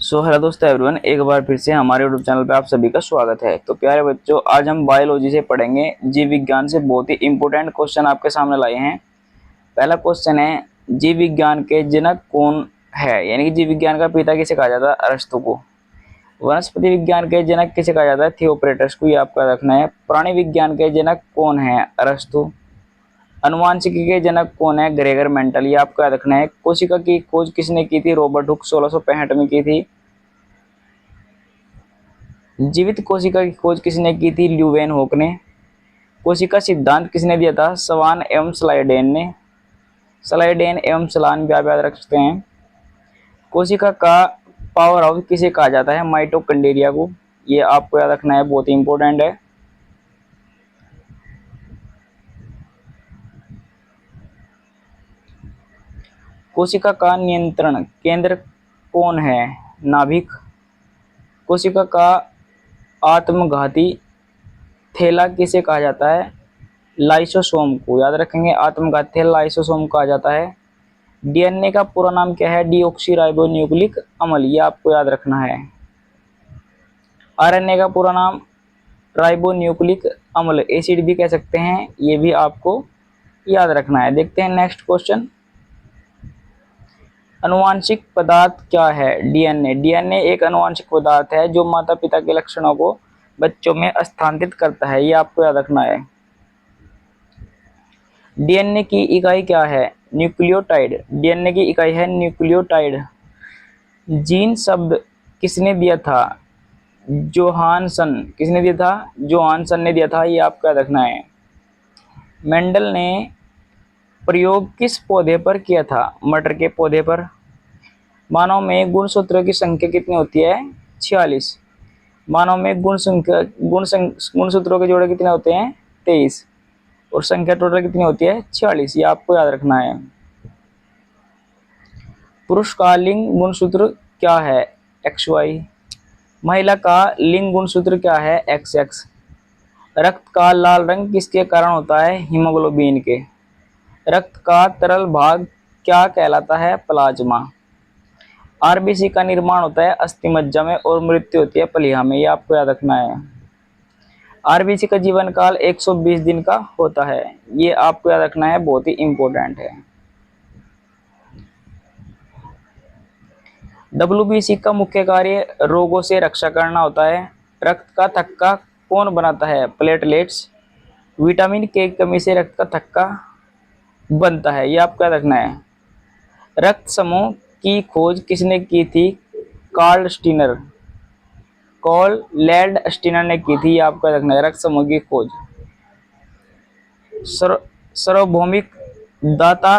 Hello दोस्तों everyone, एक बार फिर से हमारे यूट्यूब चैनल पे आप सभी का स्वागत है। तो प्यारे बच्चों, आज हम बायोलॉजी से पढ़ेंगे। जीव विज्ञान से बहुत ही इंपॉर्टेंट क्वेश्चन आपके सामने लाए हैं। पहला क्वेश्चन है, जीव विज्ञान के जनक कौन है? यानी कि जीव विज्ञान का पिता किसे कहा जाता है? अरस्तु को। वनस्पति विज्ञान के जनक किसे कहा जाता है? थियोक्रेटस को। ये आपका रखना है। प्राणी विज्ञान के जनक कौन है? अरस्तु। अनुवांशिकी के जनक कौन है? Gregor Mendel. ये आपको याद रखना है। कोशिका की खोज किसने की थी? रॉबर्ट हुक 1665 में की थी। जीवित कोशिका की खोज किसने की थी? ल्यूवेनहोक ने। कोशिका सिद्धांत किसने दिया था? सवान एवं स्लाइडेन ने। स्लाइडेन एवं सलान भी आप याद रख सकते हैं। कोशिका का पावर हाउस किसे कहा जाता है? माइटोकॉन्ड्रिया को। ये आपको याद रखना है, बहुत ही इंपॉर्टेंट है। कोशिका का नियंत्रण केंद्र कौन है? नाभिक। कोशिका का आत्मघाती थैला किसे कहा जाता है? लाइसोसोम को। याद रखेंगे, आत्मघाती थैला लाइसोसोम कहा जाता है। डीएनए का पूरा नाम क्या है? डीऑक्सीराइबोन्यूक्लिक अम्ल। ये आपको याद रखना है। आरएनए का पूरा नाम राइबोन्यूक्लिक अम्ल, एसिड भी कह सकते हैं। ये भी आपको याद रखना है। देखते हैं नेक्स्ट क्वेश्चन। अनुवांशिक पदार्थ क्या है? डीएनए। डीएनए एक अनुवांशिक पदार्थ है जो माता पिता के लक्षणों को बच्चों में स्थानांतरित करता है। ये आपको याद रखना है। डीएनए की इकाई क्या है? न्यूक्लियोटाइड। डीएनए की इकाई है न्यूक्लियोटाइड। जीन शब्द किसने दिया था? जोहानसन। किसने दिया था? जोहानसन ने दिया था। ये आपको याद रखना है। मेंडल ने प्रयोग किस पौधे पर किया था? मटर के पौधे पर। मानव में गुणसूत्रों की संख्या कितनी होती है? 46। मानव में गुणसूत्रों के जोड़े कितने होते हैं? 23। और संख्या टोटल कितनी होती है? 46। ये आपको याद रखना है। पुरुष का लिंग गुणसूत्र क्या है? XY। महिला का लिंग गुणसूत्र क्या है? XX। रक्त का लाल रंग किसके कारण होता है? हीमोग्लोबिन के। रक्त का तरल भाग क्या कहलाता है? प्लाज्मा। आरबीसी का निर्माण होता है अस्थि मज्जा में और मृत्यु होती है प्लीहा में। ये आपको याद रखना है। आरबीसी का जीवन काल 120 दिन का होता है। ये आपको याद रखना है, बहुत ही इंपॉर्टेंट है। डब्ल्यूबीसी का मुख्य कार्य रोगों से रक्षा करना होता है। रक्त का थक्का कौन बनाता है? प्लेटलेट्स। विटामिन के की कमी से रक्त का थक्का बनता है। ये आपको याद रखना है। रक्त समूह की खोज किसने की थी? Karl Steiner. Karl Landsteiner ने की थी। ये आपको याद रखना है, रक्त समूह की खोज। सार्वभौमिक दाता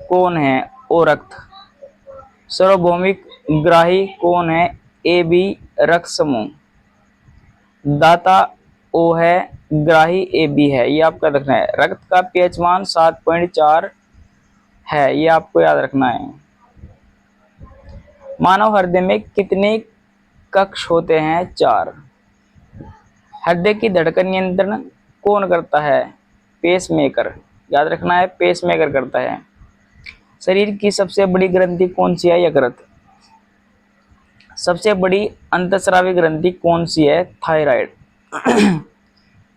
कौन है? ओ रक्त। सार्वभौमिक ग्राही कौन है? ए बी रक्त समूह। दाता ओ है, ग्राही ए बी है। ये आपका रखना है। रक्त का पीएच मान 7.4 है। ये आपको याद रखना है। मानव हृदय में कितने कक्ष होते हैं? 4। हृदय की धड़कन नियंत्रण कौन करता है? पेसमेकर। याद रखना है, पेसमेकर करता है। शरीर की सबसे बड़ी ग्रंथि कौन सी है? यकृत। सबसे बड़ी अंतस्रावी ग्रंथि कौन सी है? थायराइड।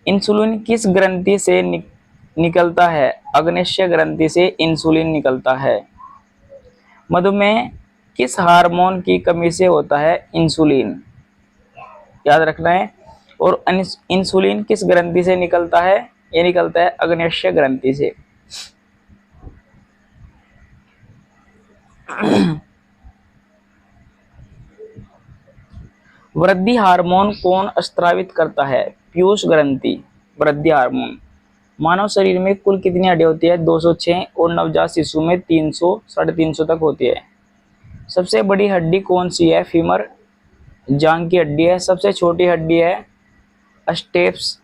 इंसुलिन किस ग्रंथि से निकलता है? अग्न्येय ग्रंथि से इंसुलिन निकलता है। मधुमेह किस हार्मोन की कमी से होता है? इंसुलिन। याद रखना है। और इंसुलिन किस ग्रंथि से निकलता है? ये निकलता है अग्न्येय ग्रंथि से। वृद्धि हार्मोन कौन स्त्रावित करता है? पीयूष ग्रंथि। वृद्धि हार्मोन। मानव शरीर में कुल कितनी हड्डियां होती है? 206। और नवजात शिशु में 300 350 तक होती है। सबसे बड़ी हड्डी कौन सी है? फीमर, जांघ की हड्डी है। सबसे छोटी हड्डी है स्टेप्स,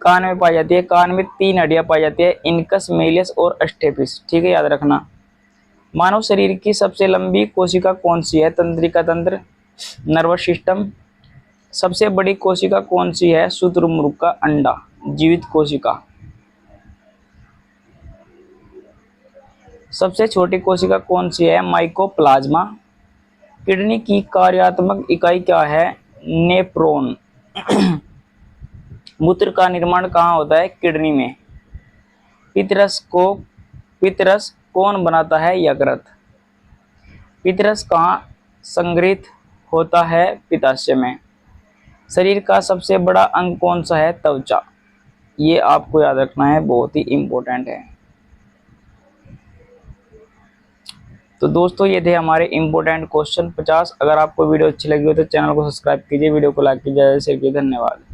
कान में पाई जाती है। कान में 3 हड्डियां पाई जाती है, इनकस, मेलियस और स्टेपिस। ठीक है, याद रखना। मानव शरीर की सबसे लंबी कोशिका कौन सी है? तंत्रिका तंत्र, नर्वस सिस्टम। सबसे बड़ी कोशिका कौन सी है? शुतुरमुर्ग का अंडा, जीवित कोशिका। सबसे छोटी कोशिका कौन सी है? माइकोप्लाज्मा। किडनी की कार्यात्मक इकाई क्या है? नेफ्रॉन। मूत्र का निर्माण कहाँ होता है? किडनी में। पितरस कौन बनाता है? यकृत। पितरस कहाँ संग्रहित होता है? पित्ताशय में। शरीर का सबसे बड़ा अंग कौन सा है? त्वचा। ये आपको याद रखना है, बहुत ही इंपॉर्टेंट है। तो दोस्तों ये थे हमारे इंपॉर्टेंट क्वेश्चन 50। अगर आपको वीडियो अच्छी लगी हो तो चैनल को सब्सक्राइब कीजिए, वीडियो को लाइक कीजिए, शेयर कीजिए। धन्यवाद।